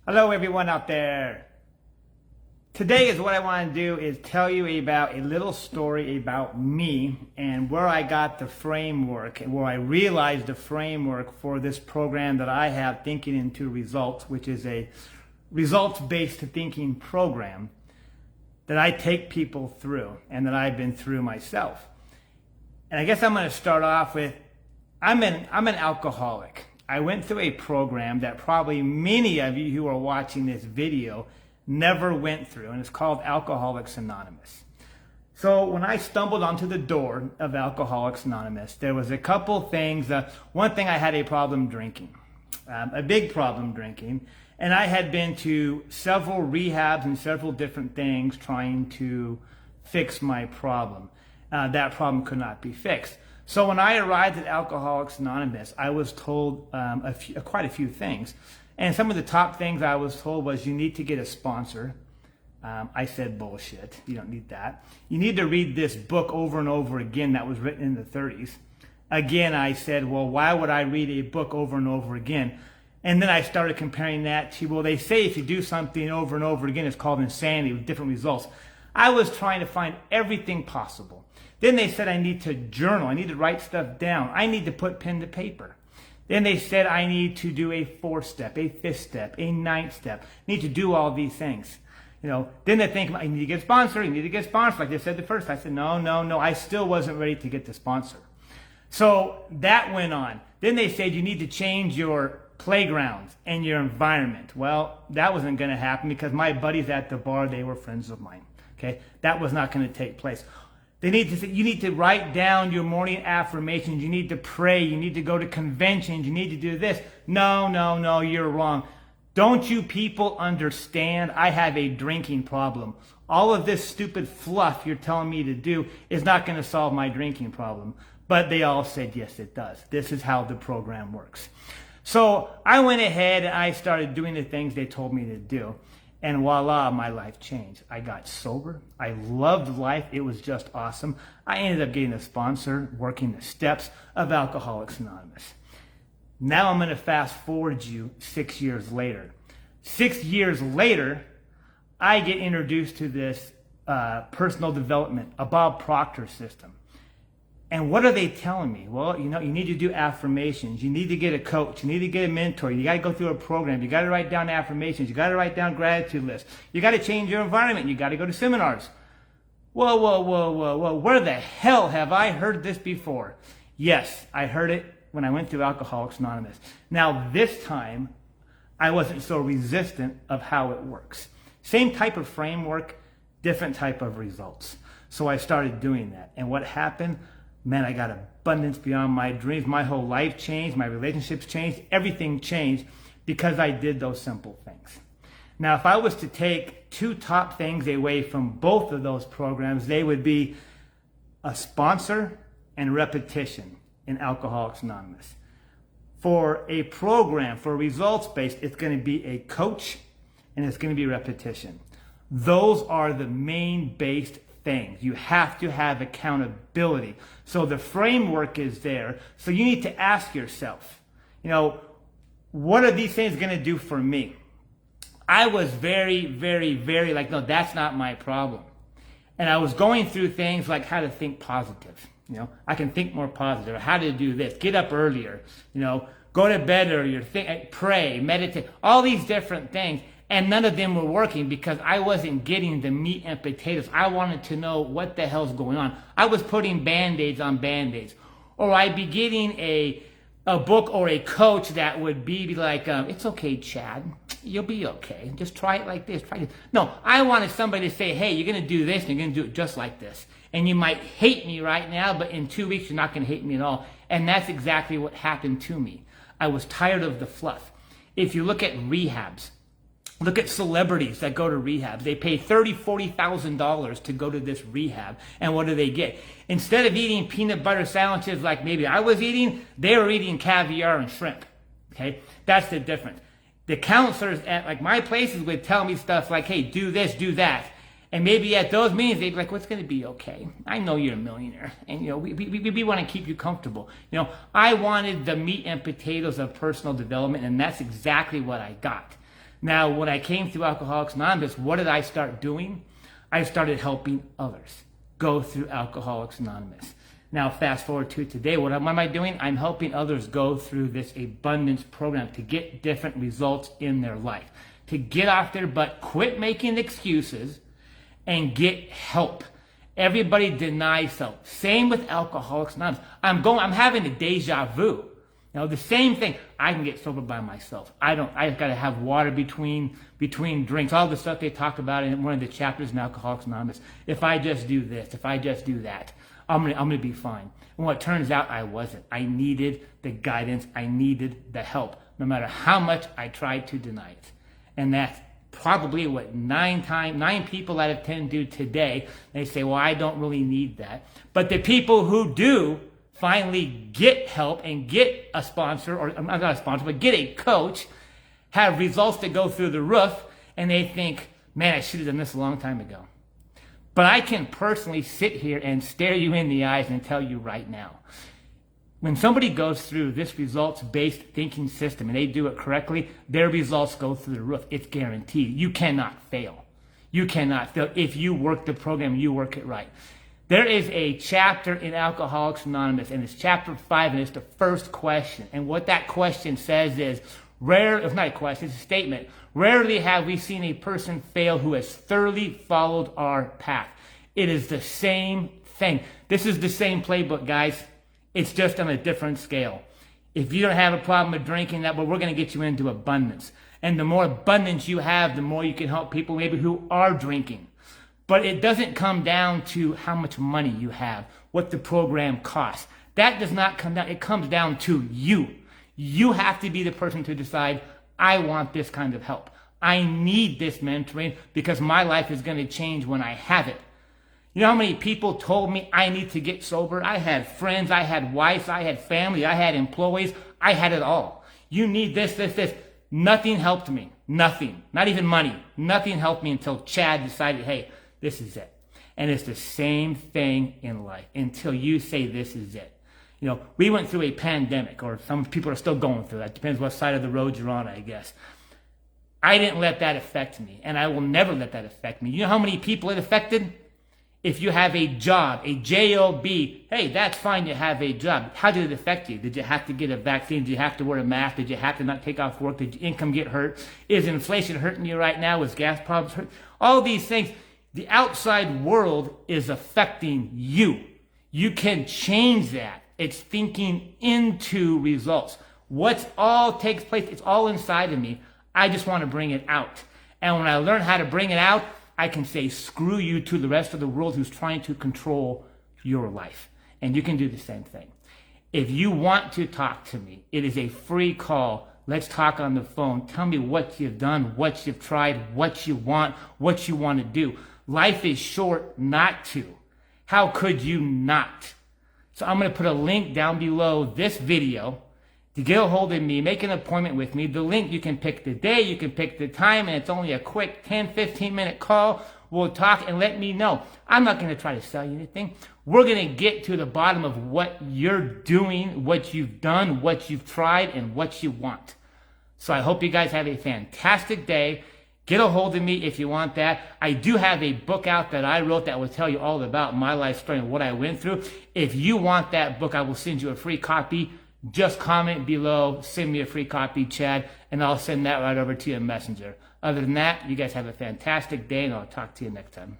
Hello everyone out there. Today is what I want to do is tell you about a little story about me and where I got the framework and where I realized the framework for this program that I have, Thinking into Results, which is a results-based thinking program that I take people through and that I've been through myself. And I guess I'm going to start off with, I'm an alcoholic. I went through a program that probably many of you who are watching this video never went through, and it's called Alcoholics Anonymous. So when I stumbled onto the door of Alcoholics Anonymous, there was a couple things. One thing, I had a problem drinking, a big problem drinking, and I had been to several rehabs and several different things trying to fix my problem. That problem could not be fixed. So when I arrived at Alcoholics Anonymous, I was told quite a few things. And some of the top things I was told was, you need to get a sponsor. I said, bullshit, you don't need that. You need to read this book over and over again that was written in the 30s. Again, I said, well, why would I read a book over and over again? And then I started comparing that to, well, they say if you do something over and over again, it's called insanity with different results. I was trying to find everything possible. Then they said I need to journal. I need to write stuff down. I need to put pen to paper. Then they said I need to do a 4-step, a 5th step, a 9th step. I need to do all these things. Then they think, I need to get a sponsor. You need to get a sponsor. Like they said the first. I said, no. I still wasn't ready to get the sponsor. So that went on. Then they said you need to change your playgrounds and your environment. Well, that wasn't going to happen because my buddies at the bar, they were friends of mine. Okay, that was not going to take place. They need to say, you need to write down your morning affirmations. You need to pray. You need to go to conventions. You need to do this. No, you're wrong. Don't you people understand? I have a drinking problem. All of this stupid fluff you're telling me to do is not going to solve my drinking problem. But they all said, yes, it does. This is how the program works. So I went ahead and I started doing the things they told me to do. And voila, my life changed. I got sober. I loved life. It was just awesome. I ended up getting a sponsor, working the steps of Alcoholics Anonymous. Now I'm going to fast forward you 6 years later. 6 years later, I get introduced to this personal development, a Bob Proctor system. And what are they telling me? Well, you need to do affirmations. You need to get a coach. You need to get a mentor. You got to go through a program. You got to write down affirmations. You got to write down gratitude lists. You got to change your environment. You got to go to seminars. Whoa. Where the hell have I heard this before? Yes, I heard it when I went through Alcoholics Anonymous. Now, this time, I wasn't so resistant of how it works. Same type of framework, different type of results. So I started doing that. And what happened? Man, I got abundance beyond my dreams. My whole life changed. My relationships changed. Everything changed because I did those simple things. Now, if I was to take two top things away from both of those programs, they would be a sponsor and repetition in Alcoholics Anonymous. For a program, for results-based, it's going to be a coach and it's going to be repetition. Those are the main based things. You have to have accountability. So the framework is there. So you need to ask yourself, what are these things going to do for me? I was very like, no, that's not my problem. And I was going through things like how to think positive. I can think more positive. How to do this. Get up earlier. Go to bed earlier. Pray, meditate. All these different things. And none of them were working because I wasn't getting the meat and potatoes. I wanted to know what the hell's going on. I was putting Band-Aids on Band-Aids. Or I'd be getting a book or a coach that would be like, it's okay, Chad. You'll be okay. Just try it like this. Try it. No, I wanted somebody to say, hey, you're going to do this and you're going to do it just like this. And you might hate me right now, but in 2 weeks, you're not going to hate me at all. And that's exactly what happened to me. I was tired of the fluff. If you look at rehabs, look at celebrities that go to rehab. They pay $30,000, $40,000 to go to this rehab. And what do they get? Instead of eating peanut butter sandwiches like maybe I was eating, they were eating caviar and shrimp. Okay? That's the difference. The counselors at like my places would tell me stuff like, hey, do this, do that. And maybe at those meetings, they'd be like, what's going to be okay? I know you're a millionaire. And, we want to keep you comfortable. I wanted the meat and potatoes of personal development, and that's exactly what I got. Now, when I came through Alcoholics Anonymous, what did I start doing? I started helping others go through Alcoholics Anonymous. Now, fast forward to today, what am I doing? I'm helping others go through this abundance program to get different results in their life, to get off their butt, quit making excuses, and get help. Everybody denies help. Same with Alcoholics Anonymous. I'm having a deja vu. You know, the same thing. I can get sober by myself. I got to have water between drinks. All the stuff they talk about in one of the chapters in Alcoholics Anonymous. If I just do this, if I just do that, I'm gonna be fine. And what turns out, I wasn't. I needed the guidance. I needed the help, no matter how much I tried to deny it. And that's probably what 9 people out of 10 do today. They say, well, I don't really need that. But the people who do finally get help and get a sponsor, or not a sponsor, but get a coach, have results that go through the roof, and they think, man, I should have done this a long time ago. But I can personally sit here and stare you in the eyes and tell you right now, when somebody goes through this results-based thinking system and they do it correctly, their results go through the roof. It's guaranteed. You cannot fail. You cannot fail. If you work the program, you work it right. There is a chapter in Alcoholics Anonymous, and it's chapter 5, and it's the first question. And what that question says is, it's not a question, it's a statement. Rarely have we seen a person fail who has thoroughly followed our path. It is the same thing. This is the same playbook, guys. It's just on a different scale. If you don't have a problem with drinking that, well, we're going to get you into abundance. And the more abundance you have, the more you can help people maybe who are drinking. But it doesn't come down to how much money you have, what the program costs. That does not come down. It comes down to you. You have to be the person to decide, I want this kind of help. I need this mentoring because my life is going to change when I have it. You know how many people told me I need to get sober? I had friends, I had wives, I had family, I had employees. I had it all. You need this. Nothing helped me. Nothing. Not even money. Nothing helped me until Chad decided, hey, this is it. And it's the same thing in life until you say this is it. You know, we went through a pandemic, or some people are still going through that. Depends what side of the road you're on, I guess. I didn't let that affect me, and I will never let that affect me. You know how many people it affected? If you have a job, a J-O-B, hey, that's fine to have a job. How did it affect you? Did you have to get a vaccine? Did you have to wear a mask? Did you have to not take off work? Did your income get hurt? Is inflation hurting you right now? Is gas problems hurt? All these things, the outside world is affecting you. You can change that. It's thinking into results. What's all takes place, it's all inside of me. I just want to bring it out. And when I learn how to bring it out, I can say screw you to the rest of the world who's trying to control your life. And you can do the same thing. If you want to talk to me, it is a free call. Let's talk on the phone. Tell me what you've done, what you've tried, what you want to do. Life is short not to. How could you not? So I'm going to put a link down below this video to get a hold of me, make an appointment with me. The link, you can pick the day, you can pick the time, and it's only a quick 10, 15-minute call. We'll talk and let me know. I'm not going to try to sell you anything. We're going to get to the bottom of what you're doing, what you've done, what you've tried, and what you want. So I hope you guys have a fantastic day. Get a hold of me if you want that. I do have a book out that I wrote that will tell you all about my life story and what I went through. If you want that book, I will send you a free copy. Just comment below, send me a free copy, Chad, and I'll send that right over to you in Messenger. Other than that, you guys have a fantastic day, and I'll talk to you next time.